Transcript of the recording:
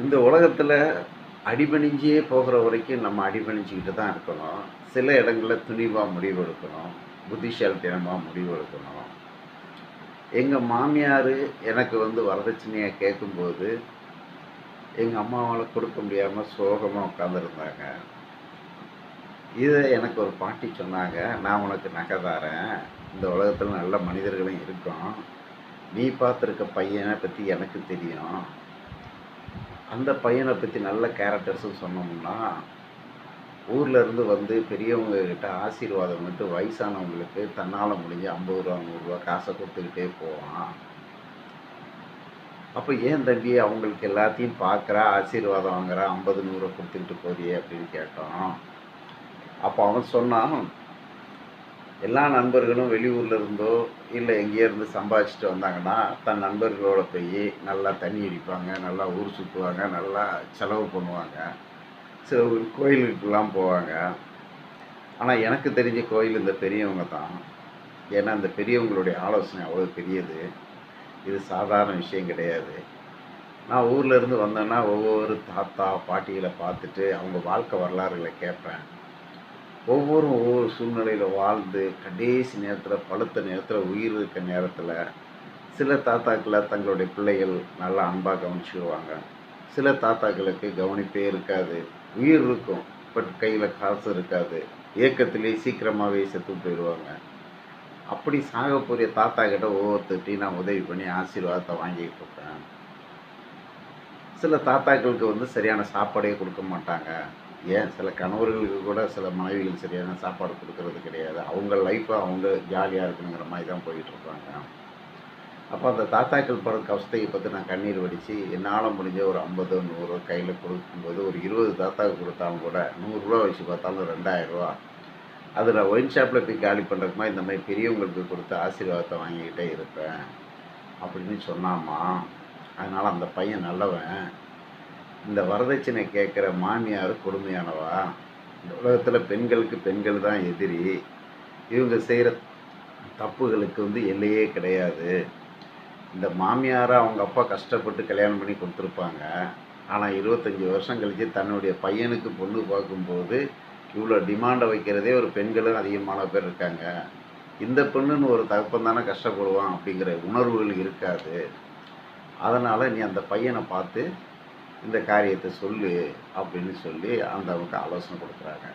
இந்த உலகத்தில் அடிபணிஞ்சே போகிற வரைக்கும் நம்ம அடிபணிஞ்சிக்கிட்டு தான் இருக்கணும். சில இடங்களில் துணிவாக முடிவு எடுக்கணும், புத்திசாலித்தனமாக முடிவு எடுக்கணும். எங்கள் மாமியார் எனக்கு வரதட்சணையாக கேட்கும்போது எங்கள் அம்மாவால் கொடுக்க முடியாமல் சோகமாக உட்காந்துருந்தாங்க. இதை எனக்கு ஒரு பாட்டி சொன்னாங்க, நான் உனக்கு நகை தரேன், இந்த உலகத்தில் நல்ல மனிதர்களும் இருக்கும், நீ பார்த்துருக்க பையனை பற்றி எனக்கு தெரியும், அந்த பையனை பற்றி நல்ல கேரக்டர்ஸும் சொன்னோம்னா ஊரில் இருந்து பெரியவங்க கிட்ட ஆசீர்வாதம் விட்டு வயசானவங்களுக்கு தன்னால் முடிஞ்ச 50 ரூபா 100 ரூபா காசை கொடுத்துக்கிட்டே போவான். அப்போ ஏன் தம்பி அவங்களுக்கு எல்லாத்தையும் பார்க்குறா, ஆசீர்வாதம் வாங்குறா, 50 100 கொடுத்துக்கிட்டு போறியே அப்படின்னு கேட்டோம். அப்போ அவன் சொன்னான், எல்லா நண்பர்களும் வெளியூரில் இருந்தோ இல்லை எங்கேயோ இருந்து சம்பாதிச்சுட்டு வந்தாங்கன்னா தன் நண்பர்களோட போய் நல்லா தண்ணி அடிப்பாங்க, நல்லா ஊர் சுற்றுவாங்க, நல்லா செலவு பண்ணுவாங்க, சில கோயிலுக்கெல்லாம் போவாங்க. ஆனால் எனக்கு தெரிஞ்ச கோயில் இந்த பெரியவங்க தான். ஏன்னா இந்த பெரியவங்களுடைய ஆலோசனை அவ்வளோ பெரியது, இது சாதாரண விஷயம் கிடையாது. நான் ஊரில் இருந்து வந்தேன்னா ஒவ்வொரு தாத்தா பாட்டிகளை பார்த்துட்டு அவங்க வாழ்க்கை வரலாறுகளை கேட்பேன். ஒவ்வொரு சூழ்நிலையில் வாழ்ந்து கடைசி நேரத்தில் பழுத்த நேரத்தில் உயிர் இருக்க நேரத்தில் சில தாத்தாக்களை தங்களுடைய பிள்ளைகள் நல்லா அன்பாக கவனிச்சுடுவாங்க, சில தாத்தாக்களுக்கு கவனிப்பே இருக்காது, உயிர் இருக்கும் பட் கையில் காசு இருக்காது, ஏக்கத்திலே சீக்கிரமாகவே செத்து போயிடுவாங்க. அப்படி சாகக்கூடிய தாத்தா கிட்ட ஒவ்வொருத்தையும் நான் உதவி பண்ணி ஆசீர்வாதத்தை வாங்கிட்டு இருப்பேன். சில தாத்தாக்களுக்கு சரியான சாப்பாடே கொடுக்க மாட்டாங்க. ஏன் சில கணவர்களுக்கு கூட சில மனைவிகள் சரியான சாப்பாடு கொடுக்கறது கிடையாது. அவங்க லைஃப்பை அவங்க ஜாலியாக இருக்கணுங்கிற மாதிரி தான் போயிட்டுருப்பாங்க. அப்போ அந்த தாத்தாக்கள் படுற கஷ்டத்தை பார்த்து நான் கண்ணீர் வடித்து என்னால் முடிஞ்ச ஒரு 50 100 கையில் கொடுக்கும்போது ஒரு 20 தாத்தாவுக்கு கொடுத்தாலும் கூட 100 ரூபா வச்சு பார்த்தாலும் 2000 ரூபா. அது நான் ஒயின் ஷாப்பில் போய் காலி பண்ணுறதுமா இந்த மாதிரி பெரியவங்களுக்கு கொடுத்து ஆசீர்வாதத்தை வாங்கிக்கிட்டே இருப்பேன் அப்படின்னு சொன்னாமா. அதனால் அந்த பையன் நல்லவன். இந்த வரதட்சணை கேட்குற மாமியார் கொடுமையானவா. இந்த உலகத்தில் பெண்களுக்கு பெண்கள் தான் எதிரி. இவங்க செய்கிற தப்புகளுக்கு எல்லையே கிடையாது. இந்த மாமியாரை அவங்க அப்பா கஷ்டப்பட்டு கல்யாணம் பண்ணி கொடுத்துருப்பாங்க. ஆனால் 25 வருஷம் கழித்து தன்னுடைய பையனுக்கு பொண்ணு பார்க்கும்போது இவ்வளோ டிமாண்டை வைக்கிறதே ஒரு பெண்களும் அதிகமான பேர் இருக்காங்க. இந்த பெண்ணுன்னு ஒரு தகப்பன் தானே கஷ்டப்படுவான் அப்படிங்கிற உணர்வுகள் இருக்காது. அதனால் நீ அந்த பையனை பார்த்து இந்த காரியத்தை சொல்லு அப்படின்னு சொல்லி அந்த அவங்க ஆலோசனை கொடுக்குறாங்க.